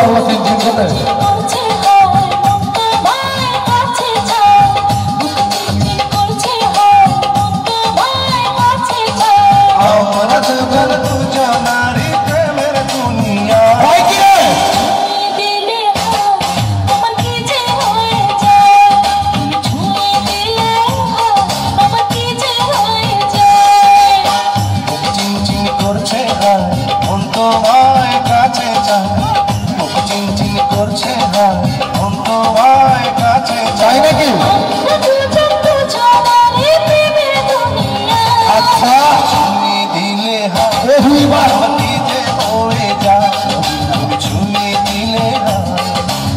পারবো চিনচিন করতে চাই নাকি আচ্ছা দিলে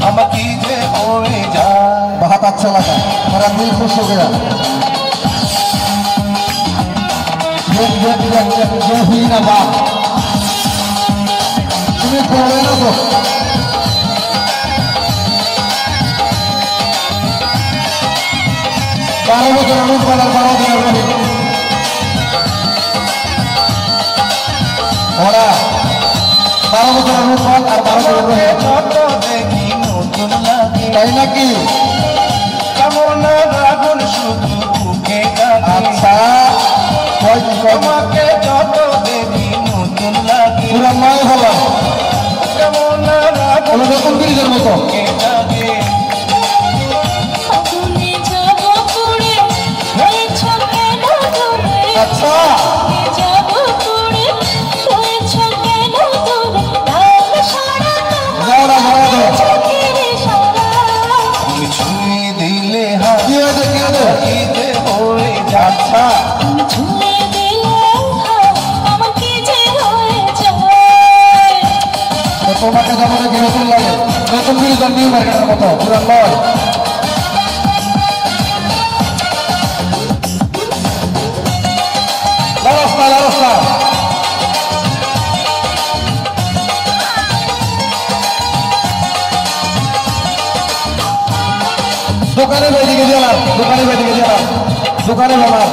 আমাকে যে হয়ে যায় बहुत अच्छा लगा मेरा दिल खुश हो गया ये हुई ना बात तुम्हें छोड़े ना तो बारह बजे अनुज बाजार 12 दिन रही और 12 बजे अनुज बाल और 12 दिन रहे छोटो देखी नतून लागे তাই নাকি কেমন আগুন শুধু বুকে লাগে আচ্ছা কই তোমাকে যত দেখি নতুন লাগে পুরো নয় হলো কেমন আগুন নতুন ব্রিজের মতো লাগে अच्छा তোমাকে যেমন নতুন লাগে নতুন ব্রিজ নিউ মার্কেটের মতো পুরো নয় La rosa. দোকানে বেদিকে দিলাম দোকানে বাবা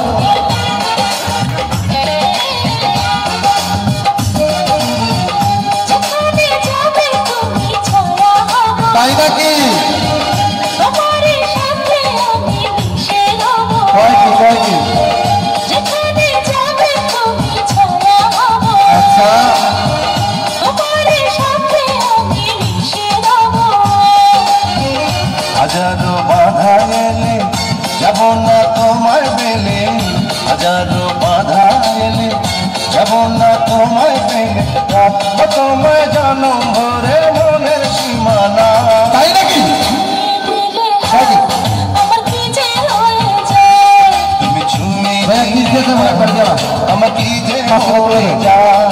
তাই নাকি কয় কি আচ্ছা হাজারো বাধা এলে যাব না তোমার বেলে হাজারো বাধা এলে যাব না তোমার বেলে তোমায় জানো ভরে মনের সীমানা তাই নাকি তুমি ছুঁয়ে আমাকে যে হয়ে যায়